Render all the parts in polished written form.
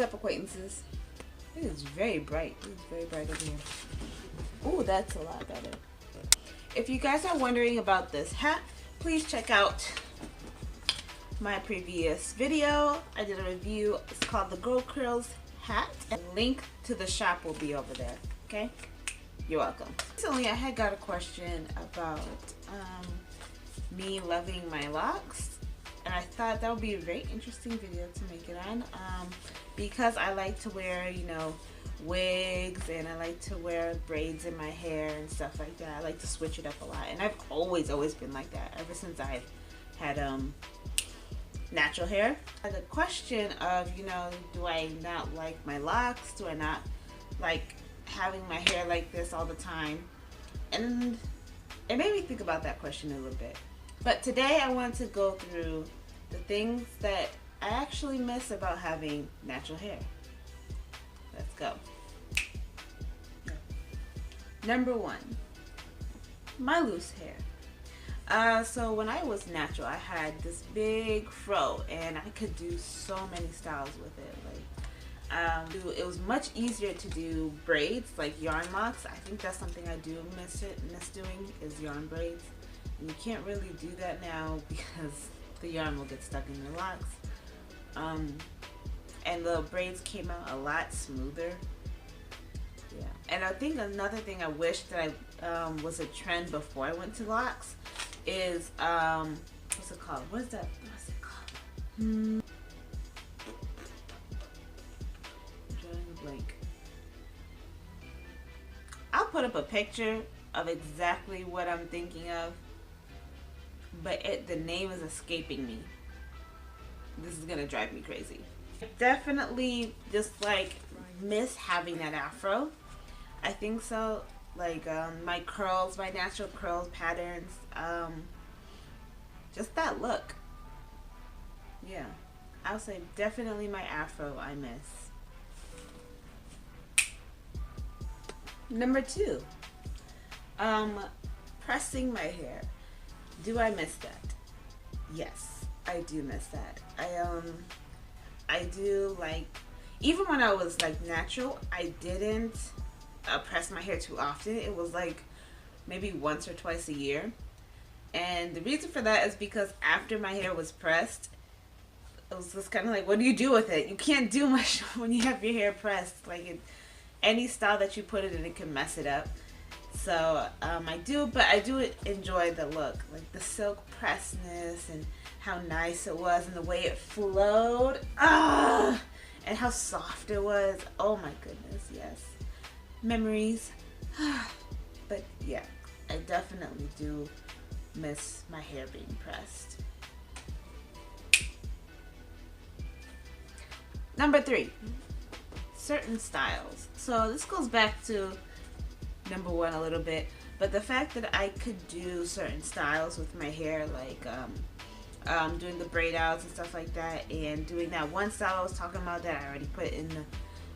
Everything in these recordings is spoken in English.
up, acquaintances? It is very bright. It is very bright over here. Ooh, that's a lot better. If you guys are wondering about this hat, please check out my previous video. I did a review. It's called the Girl Curls hat. And link to the shop will be over there. Okay? You're welcome. Recently, I had got a question about me loving my locks. And I thought that would be a very interesting video to make it on. Because I like to wear, you know, wigs, and I like to wear braids in my hair and stuff like that. I like to switch it up a lot, and I've always been like that ever since I've had natural hair. The question of, you know, do I not like my locks? Do I not like having my hair like this all the time? And it made me think about that question a little bit. But today I want to go through the things that I actually miss about having natural hair. Let's go. Number one, my loose hair. So when I was natural, I had this big fro, and I could do so many styles with it. Like, it was much easier to do braids, like yarn locks. I think that's something I do miss doing, is yarn braids. And you can't really do that now because the yarn will get stuck in your locks. And the braids came out a lot smoother. Yeah. And I think another thing I wish that I was a trend before I went to locks is what's it called? What's it called? I'm drawing a blank. I'll put up a picture of exactly what I'm thinking of, but the name is escaping me. This is gonna drive me crazy. Definitely just like miss having that afro. I think so. Like my curls, my natural curls patterns, just that look. Yeah, I'll say definitely my afro I miss. Number two, pressing my hair. Do I miss that? Yes, I do miss that. I do, like, even when I was like natural, I didn't press my hair too often. It was like maybe once or twice a year. And the reason for that is because after my hair was pressed, it was just kind of like, what do you do with it? You can't do much when you have your hair pressed. Like, any style that you put it in, it can mess it up. So I do enjoy the look, like the silk pressness and how nice it was and the way it flowed. And how soft it was. Oh my goodness, yes. Memories. But yeah, I definitely do miss my hair being pressed. Number three, certain styles. So this goes back to number one a little bit, but the fact that I could do certain styles with my hair, like doing the braid outs and stuff like that, and doing that one style I was talking about that I already put in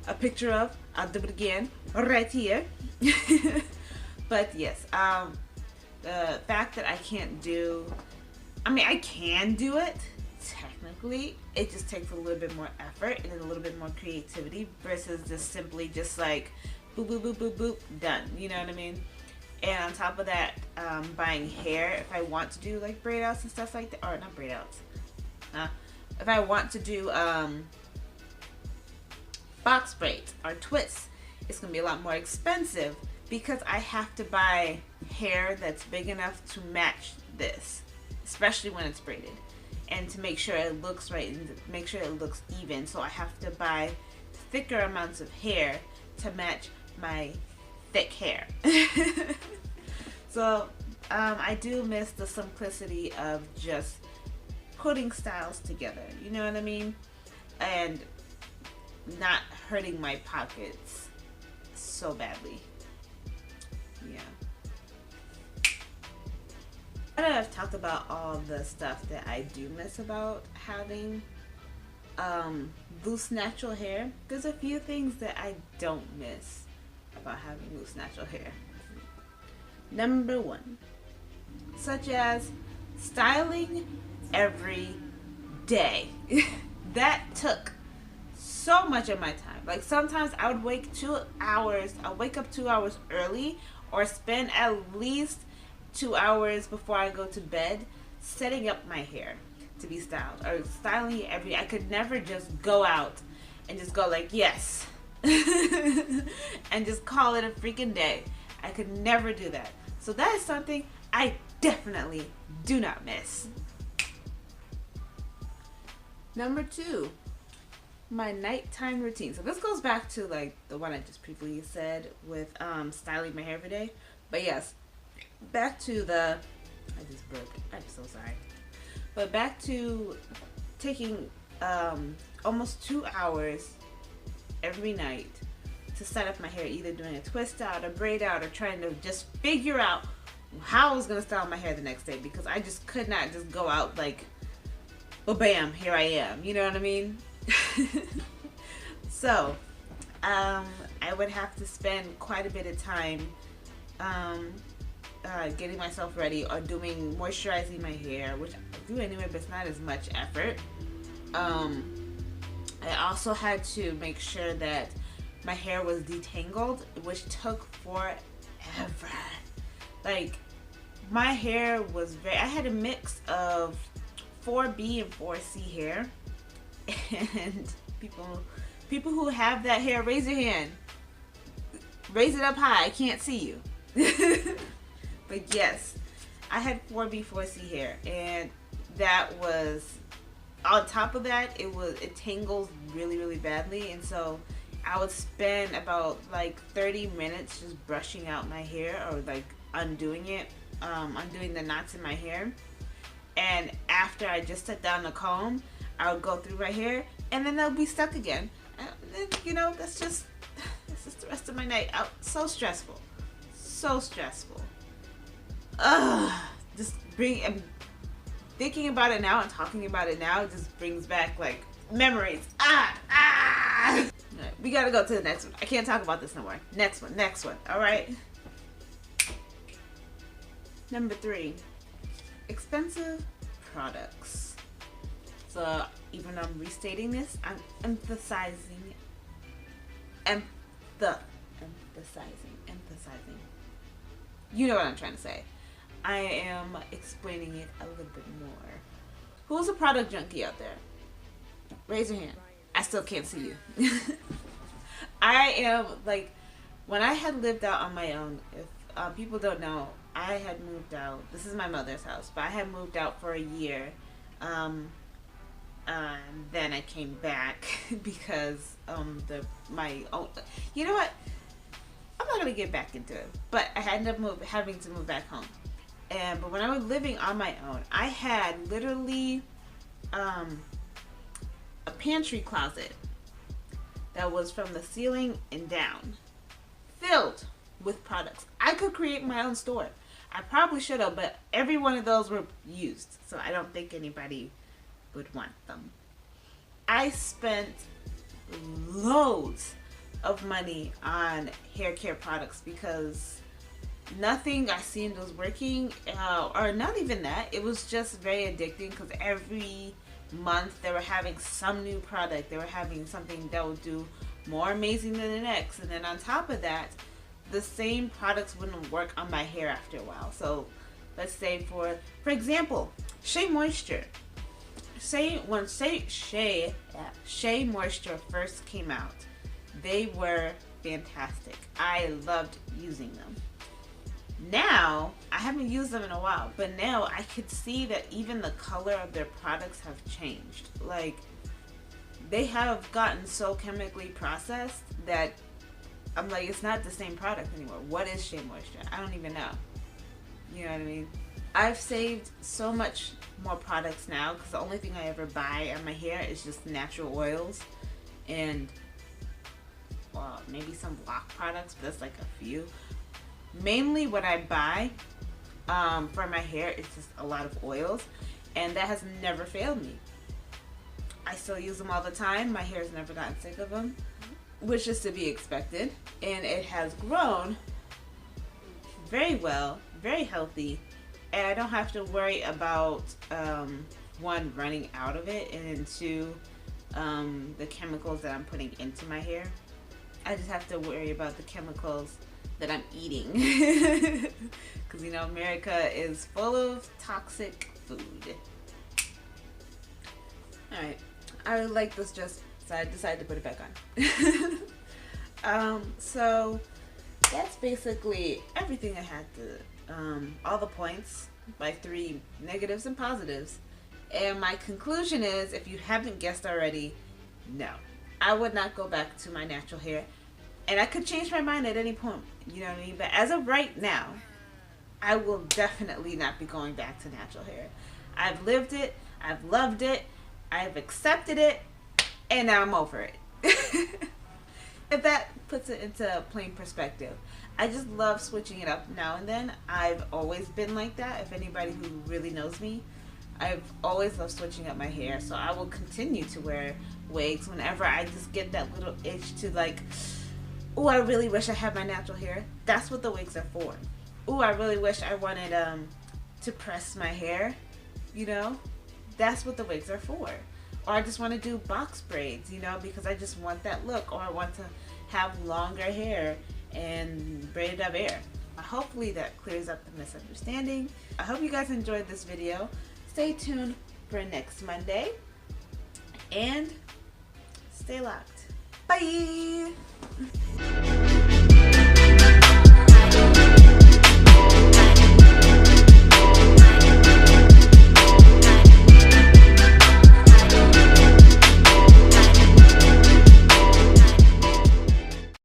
a picture of. I'll do it again right here. But yes, the fact that I can't do, I mean, I can do it technically, it just takes a little bit more effort and a little bit more creativity versus just simply just like boop boop boop boop boop, done. You know what I mean? And on top of that, buying hair, if I want to do like braid outs and stuff like that, or not braid outs, if I want to do box braids or twists, it's gonna be a lot more expensive because I have to buy hair that's big enough to match this, especially when it's braided, and to make sure it looks right and make sure it looks even. So I have to buy thicker amounts of hair to match my thick hair. So I do miss the simplicity of just putting styles together, you know what I mean, and not hurting my pockets so badly. Yeah. Now that I've talked about all the stuff that I do miss about having loose natural hair, there's a few things that I don't miss about having loose natural hair. Number one, such as styling every day. That took so much of my time. Like sometimes I would wake I'll wake up 2 hours early, or spend at least 2 hours before I go to bed setting up my hair to be styled, or styling it I could never just go out and just go like, yes, and just call it a freaking day. I could never do that. So that is something I definitely do not miss. Number 2, my nighttime routine. So this goes back to like the one I just previously said with styling my hair every day. But yes, back to the, I just burped. I'm so sorry. But back to taking almost 2 hours every night to set up my hair, either doing a twist out, a braid out, or trying to just figure out how I was going to style my hair the next day, because I just could not just go out like, well, bam, here I am. You know what I mean? So, I would have to spend quite a bit of time getting myself ready, or moisturizing my hair, which I do anyway, but it's not as much effort. I also had to make sure that my hair was detangled, which took forever. Like, my hair was I had a mix of 4B and 4C hair, and people who have that hair, raise your hand. Raise it up high. I can't see you. But yes, I had 4B, 4C hair, and that was, on top of that, it tangles really, really badly, and so I would spend about like 30 minutes just brushing out my hair, or like undoing it, undoing the knots in my hair. And after I just set down the comb, I would go through my hair, and then they'll be stuck again. And then, you know, that's just the rest of my night out. So stressful. So stressful. I'm thinking about it now and talking about it now just brings back like memories. Right, we gotta go to the next one. I can't talk about this no more. Next one. All right. Number 3, expensive products. So even though I'm restating this, I'm emphasizing. You know what I'm trying to say. I am explaining it a little bit more. Who's a product junkie out there? Raise your hand. I still can't see you. I am, like, when I had lived out on my own, if people don't know, I had moved out. This is my mother's house, but I had moved out for a year. Then I came back because you know what? I'm not gonna get back into it, but I ended up having to move back home. But when I was living on my own, I had literally a pantry closet that was from the ceiling and down, filled with products. I could create my own store. I probably should have, but every one of those were used, so I don't think anybody would want them. I spent loads of money on hair care products because nothing I seen was working, or not even that. It was just very addicting because every month they were having some new product. They were having something that would do more amazing than the next, and then on top of that, the same products wouldn't work on my hair after a while. So let's say for example, Shea Moisture. When Shea Moisture first came out, they were fantastic. I loved using them. Now, I haven't used them in a while, but now I could see that even the color of their products have changed. Like, they have gotten so chemically processed that I'm like, it's not the same product anymore. What is Shea Moisture? I don't even know. You know what I mean? I've saved so much more products now because the only thing I ever buy on my hair is just natural oils and maybe some Locs products, but that's like a few. Mainly what I buy for my hair is just a lot of oils, and that has never failed me. I still use them all the time. My hair has never gotten sick of them, which is to be expected, and it has grown very well, very healthy, and I don't have to worry about one, running out of it, and then two, the chemicals that I'm putting into my hair. I just have to worry about the chemicals that I'm eating. Because, you know, America is full of toxic food. Alright, I really like this dress, so I decided to put it back on. So that's basically everything I had to, all the points, my 3 negatives and positives. And my conclusion is, if you haven't guessed already, no. I would not go back to my natural hair. And I could change my mind at any point, you know what I mean? But as of right now, I will definitely not be going back to natural hair. I've lived it, I've loved it, I've accepted it, and now I'm over it. If that puts it into plain perspective. I just love switching it up now and then. I've always been like that. If anybody who really knows me, I've always loved switching up my hair. So I will continue to wear wigs whenever I just get that little itch to like, oh, I really wish I had my natural hair. That's what the wigs are for. Oh, I really wish I wanted to press my hair, you know? That's what the wigs are for. Or I just want to do box braids, you know, because I just want that look. Or I want to have longer hair and braided up hair. Hopefully that clears up the misunderstanding. I hope you guys enjoyed this video. Stay tuned for next Monday. And stay locked. Bye!